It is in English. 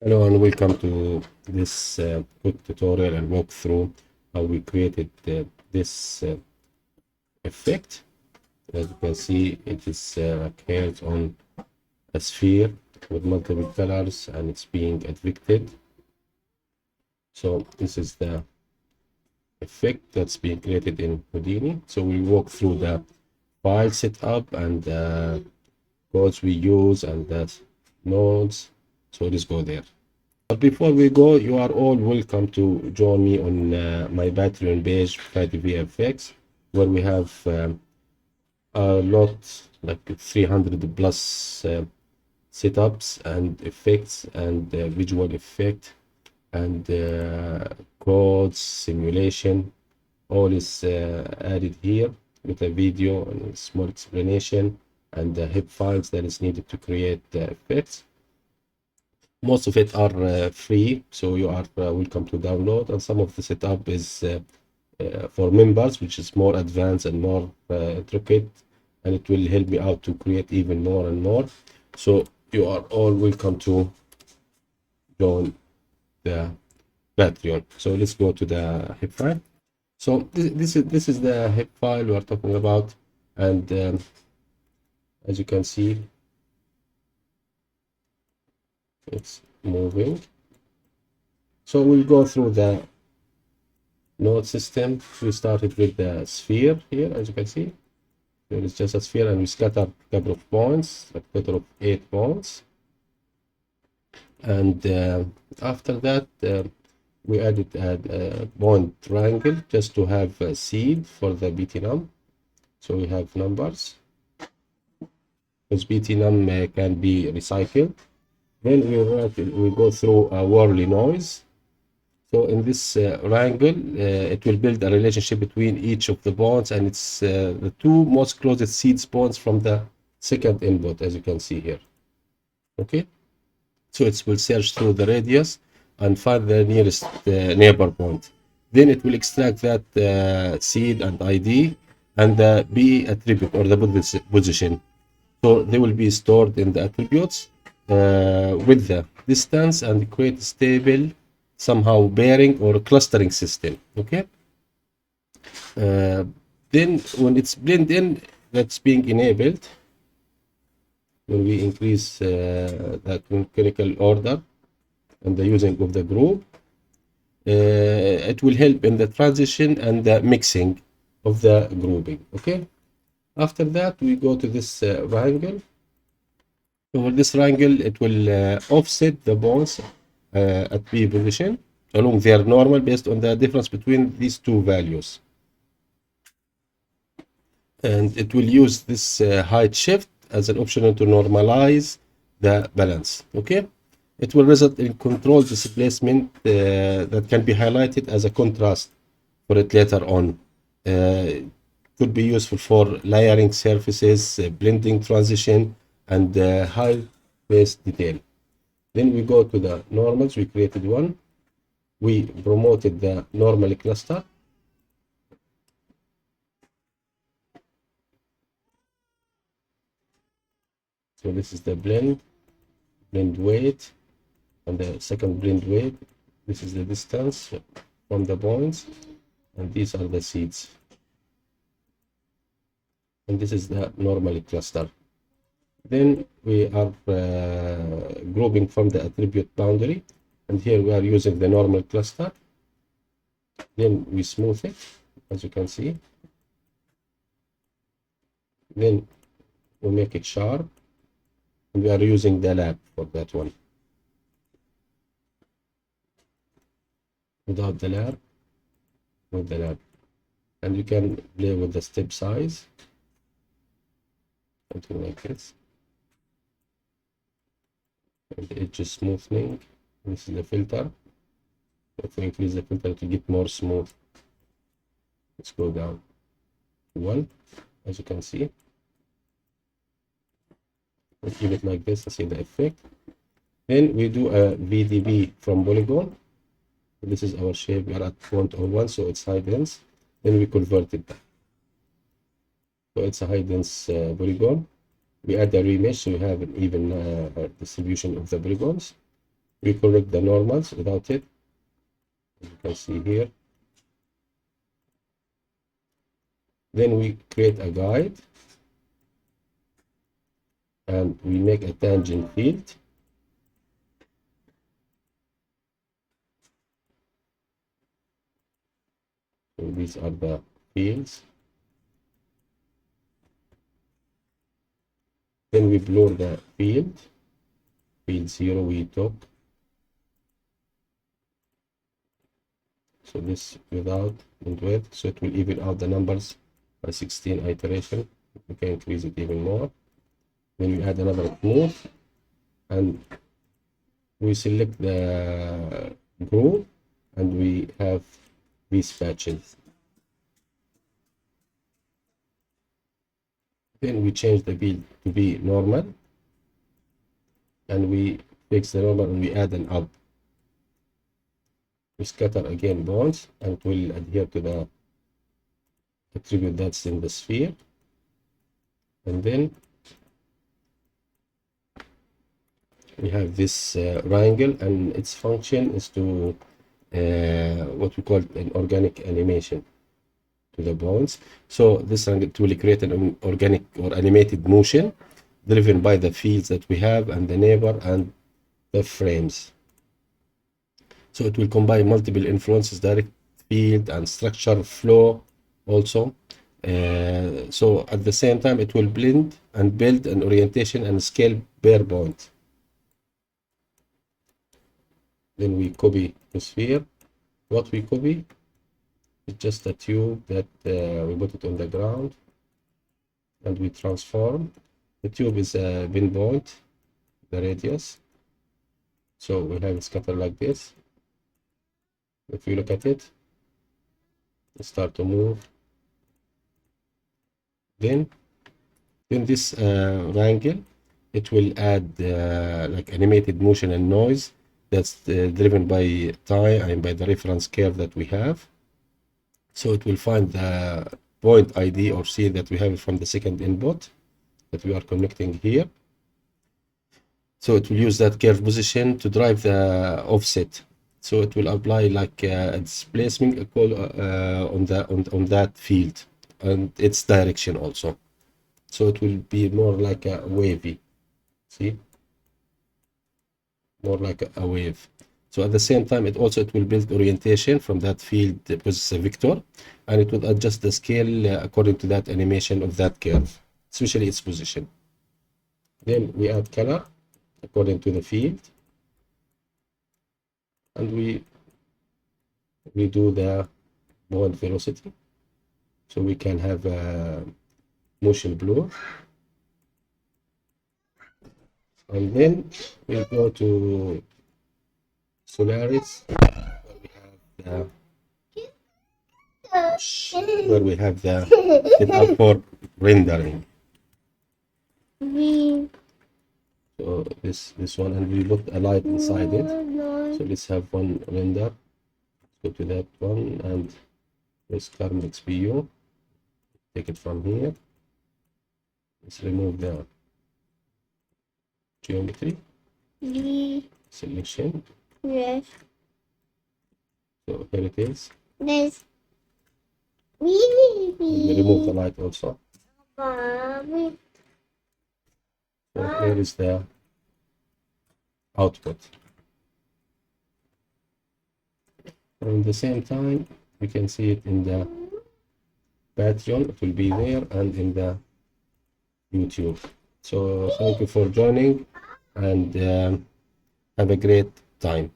Hello and welcome to this quick tutorial and walkthrough how we created this effect. As you can see, it is created on a sphere with multiple colors and it's being advected. So this is the effect that's being created in Houdini. So we walk through the file setup and the codes we use and the nodes. So let's go there. But before we go, you are all welcome to join me on my Patreon page, Friday VFX, where we have a lot, like 300 plus setups and effects and visual effect and codes, simulation. All is added here with a video and a small explanation and the hip files that is needed to create the effects. Most of it are free, so you are welcome to download, and some of the setup is for members, which is more advanced and more intricate, and it will help me out to create even more and more. So you are all welcome to join the Patreon. So let's go to the hip file. So this is the hip file we are talking about, and as you can see, it's moving. So we'll go through the node system. We started with the sphere here, as you can see. There is just a sphere, and we scatter a couple of points, a total of 8 points. And after that, we added a point triangle just to have a seed for the BT-num. So we have numbers, because BT-num can be recycled. Then we go through a whirly noise. So in this triangle, it will build a relationship between each of the bonds, and it's the two most closest seeds bonds from the second input, as you can see here. Okay, so it will search through the radius and find the nearest neighbor point. Then it will extract that seed and ID and the B attribute or the position. So they will be stored in the attributes with the distance and create a stable somehow pairing or clustering system. Okay, then when it's blend in, that's being enabled when we increase the canonical order and the using of the group. It will help in the transition and the mixing of the grouping. Okay, after that we go to this triangle. Over this triangle, it will offset the bonds at B position along their normal based on the difference between these two values. And it will use this height shift as an option to normalize the balance. Okay, it will result in controlled displacement that can be highlighted as a contrast for it later on. Could be useful for layering surfaces, blending transition, and high base detail. Then we go to the normals. We created one. We promoted the normal cluster. So this is the blend weight, and the second blend weight. This is the distance from the points, and these are the seeds. And this is the normal cluster. Then we are grouping from the attribute boundary, and here we are using the normal cluster. Then we smooth it, as you can see. Then we make it sharp, and we are using the lab for that one. Without the lab, with the lab, and you can play with the step size, something like this. And the edge smoothing. This is the filter. If we increase the filter to get more smooth, let's go down to 1, as you can see. We keep it like this to see the effect. Then we do a VDB from polygon. This is our shape. We are at 0.01, so it's high dense. Then we convert it back. So it's a high dense polygon. We add a remesh, so we have an even distribution of the polygons. We correct the normals without it, as you can see here. Then we create a guide and we make a tangent field. So these are the fields. Then we blur the field 0 we took. So this without and with, so it will even out the numbers by 16 iteration. We can increase it even more. Then we add another move and we select the group and we have these patches. Then we change the field to be normal and we fix the normal and we add an up. We scatter again bonds and it will adhere to the attribute that's in the sphere. And then we have this triangle and its function is to what we call an organic animation to the bones. So this triangle will create an organic or animated motion driven by the fields that we have and the neighbor and the frames. So it will combine multiple influences, direct field and structure flow also. So at the same time, it will blend and build an orientation and scale per point. Then we copy the sphere. What we copy is just a tube that we put it on the ground and we transform. The tube is a pinpoint, the radius. So we have it scattered like this. If you look at it, it start to move. Then this triangle, it will add like animated motion and noise that's driven by time and by the reference curve that we have. So it will find the point ID or C that we have from the second input that we are connecting here. So it will use that curve position to drive the offset. So it will apply like a displacement on that field and its direction also. So it will be more like a wavy. See? More like a wave. So at the same time, it will build orientation from that field because it's a vector, and it will adjust the scale according to that animation of that curve, especially its position. Then we add color according to the field, and we do the point velocity, so we can have a motion blur. And then we go to Solaris, where we have the setup for rendering. So this one, and we put a light inside it. So let's have one render. Go to that one and this Carm XPU. Take it from here. Let's remove the geometry selection. Yes. So here it is. There's We remove the light also. Mommy. So here is the output. And at the same time, we can see it in the Patreon. It will be there, and in the YouTube. So thank you for joining, and have a great time.